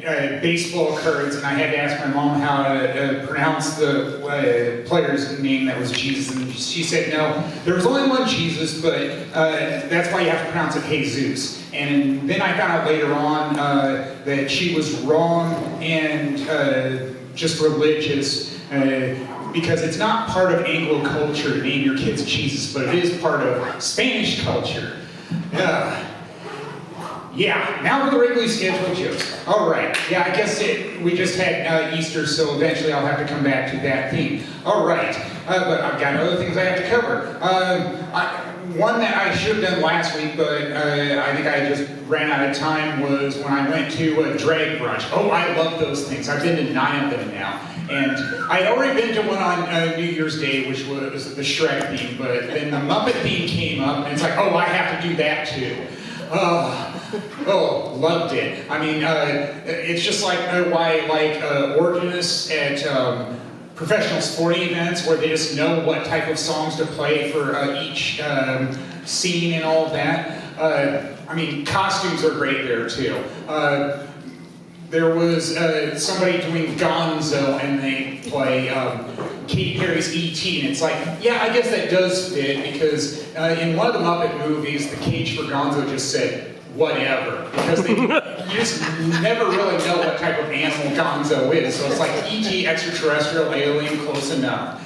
baseball cards, and I had to ask my mom how to pronounce the player's name that was Jesus, and she said no, there was only one Jesus, but that's why you have to pronounce it Jesus. And then I found out later on that she was wrong and just religious, because it's not part of Anglo culture to name your kids Jesus, but it is part of Spanish culture. Yeah, now for the regularly scheduled jokes. All right, yeah, I guess we just had Easter, so eventually I'll have to come back to that theme. All right, but I've got other things I have to cover. One that I should have done last week, but I think I just ran out of time, was when I went to a drag brunch. Oh, I love those things. I've been to 9 of them now. And I had already been to one on New Year's Day, which was the Shrek theme, but then the Muppet theme came up, and it's like, oh, I have to do that too. Oh, loved it. I mean, it's just like why I like organists at professional sporting events, where they just know what type of songs to play for each scene and all of that. I mean, costumes are great there too. There was somebody doing Gonzo, and they play Katy Perry's E.T., and it's like, yeah, I guess that does fit, because in one of the Muppet movies, the cage for Gonzo just said, whatever, because you just never really know what type of animal Gonzo is, so it's like E.T., extraterrestrial, alien, close enough.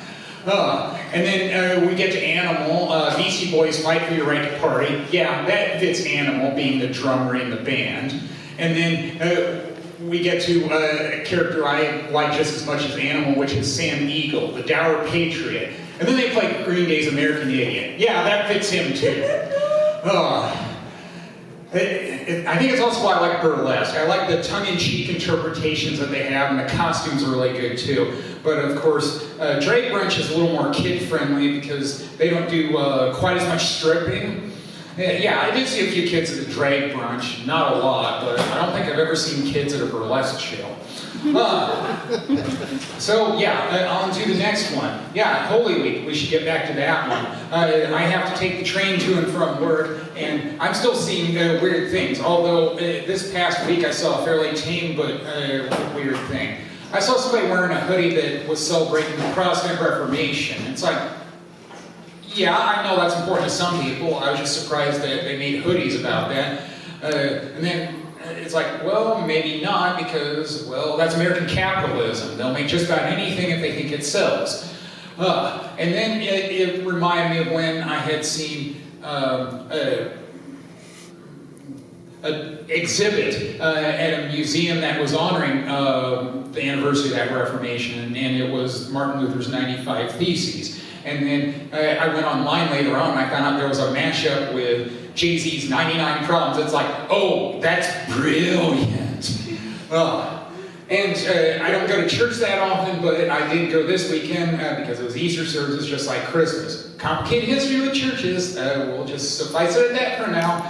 And then we get to Animal, Beastie Boys, Fight for Your Right to Party. Yeah, that fits Animal, being the drummer in the band. And then we get to a character I like just as much as Animal, which is Sam Eagle, the dour patriot. And then they play Green Day's American Idiot. Yeah, that fits him too. I think it's also why I like burlesque. I like the tongue-in-cheek interpretations that they have, and the costumes are really good too. But of course, drag brunch is a little more kid-friendly because they don't do quite as much stripping. Yeah, I did see a few kids at a drag brunch, not a lot, but I don't think I've ever seen kids at a burlesque show. So yeah, on to the next one. Yeah, Holy Week, we should get back to that one. I have to take the train to and from work, and I'm still seeing weird things, although this past week I saw a fairly tame but weird thing. I saw somebody wearing a hoodie that was celebrating the Protestant Reformation. It's like, yeah, I know that's important to some people. I was just surprised that they made hoodies about that. And then it's like, well, maybe not, because, well, that's American capitalism. They'll make just about anything if they think it sells. And then it reminded me of when I had seen an exhibit at a museum that was honoring the anniversary of that Reformation, and it was Martin Luther's 95 Theses. And then I went online later on, and I found out there was a mashup with Jay-Z's 99 Problems. It's like, oh, that's brilliant. And I don't go to church that often, but I did go this weekend because it was Easter service, just like Christmas. Complicated history with churches. We'll just suffice it at that for now.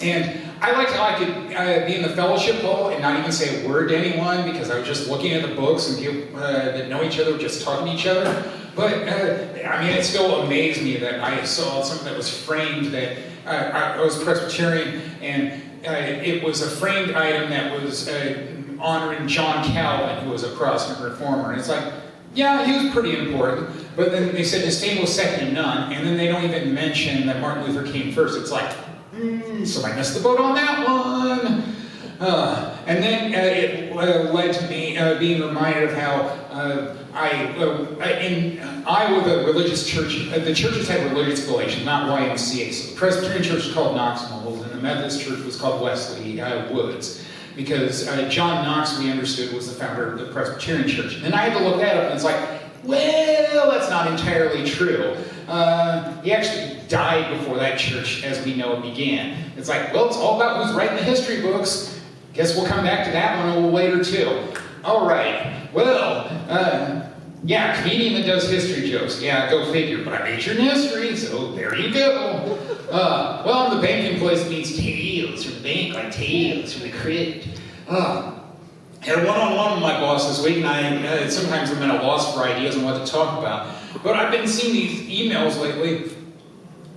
And I liked how I could be in the fellowship hall and not even say a word to anyone, because I was just looking at the books, and people that know each other were just talking to each other. But, I mean, it still amazed me that I saw something that was framed that, I was Presbyterian, and it was a framed item that was honoring John Calvin, who was a Protestant reformer. And it's like, yeah, he was pretty important, but then they said his fame was second to none, and then they don't even mention that Martin Luther came first. It's like, so I missed the boat on that one. And then it led to me being reminded of how in Iowa, the religious church, the churches had religious affiliation, not YMCA. So the Presbyterian church was called Knox Mills, and the Methodist church was called Wesley Woods. Because John Knox, we understood, was the founder of the Presbyterian church. And then I had to look that up, and it's like, well, that's not entirely true. He actually died before that church as we know it began. It's like, well, it's all about who's writing the history books. Guess we'll come back to that one a little later, too. All right, well, yeah, comedian that does history jokes. Yeah, go figure, but I majored in history, so there you go. Well, the banking place means tails from the bank, like tails from the crypt. Had a one-on-one with my boss this week, and sometimes I'm at a loss for ideas on what to talk about. But I've been seeing these emails lately,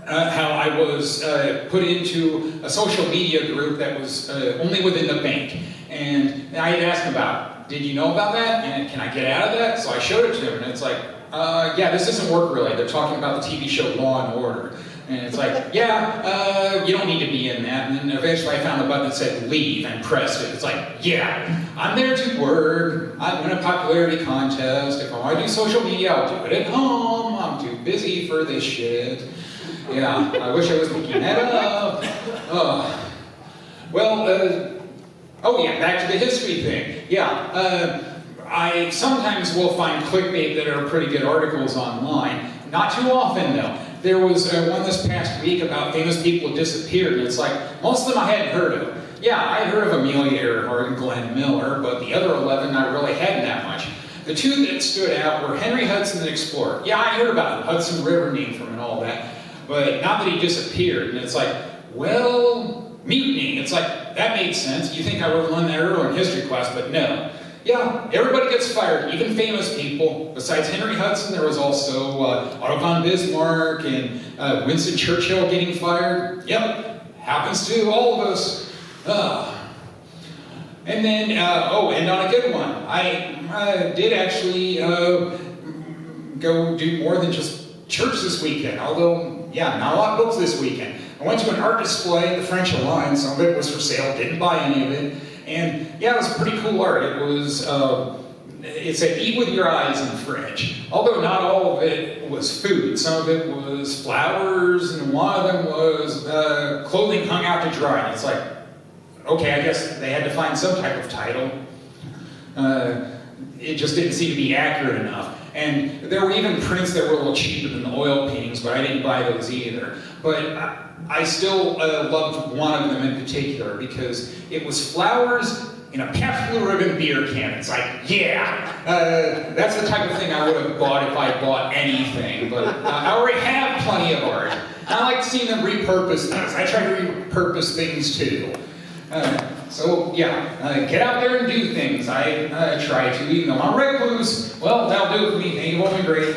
how I was put into a social media group that was only within the bank. And And I had asked him about, did you know about that? And can I get out of that? So I showed it to him, and it's like, yeah, this isn't work related. They're talking about the TV show Law and Order. And it's like, yeah, you don't need to be in that. And then eventually I found a button that said leave and pressed it. It's like, yeah, I'm there to work. I win a popularity contest. If I want to do social media, I'll do it at home. I'm too busy for this shit. Yeah, I wish I was making that up. Oh yeah, back to the history thing. Yeah, I sometimes will find clickbait that are pretty good articles online. Not too often though. There was one this past week about famous people who disappeared, and it's like, most of them I hadn't heard of. Yeah, I heard of Amelia Earhart and Glenn Miller, but the other 11 I really hadn't that much. The two that stood out were Henry Hudson the Explorer. Yeah, I heard about the Hudson River name from and all that, but not that he disappeared. And it's like, well, mutiny. It's like, that made sense. You think I would have learned that earlier in history class, but no. Yeah, everybody gets fired, even famous people. Besides Henry Hudson, there was also Otto von Bismarck and Winston Churchill getting fired. Yep, happens to all of us. And then, and on a good one, I did actually go do more than just church this weekend, although, yeah, not a lot of books this weekend. I went to an art display at the French Alliance. Some of it was for sale, didn't buy any of it. And yeah, it was pretty cool art. It was, it said eat with your eyes in French. Although not all of it was food. Some of it was flowers, and one of them was clothing hung out to dry. And it's like, okay, I guess they had to find some type of title. It just didn't seem to be accurate enough. And there were even prints that were a little cheaper than the oil paintings, but I didn't buy those either. But I still loved one of them in particular because it was flowers in a Pabst Blue Ribbon beer can. It's like, yeah, that's the type of thing I would have bought if I bought anything. But I already have plenty of art. I like seeing them repurpose things. I try to repurpose things too. So yeah, get out there and do things. I try to, even though I'm recluse. Well, that'll do it for me. Thank you all, been great.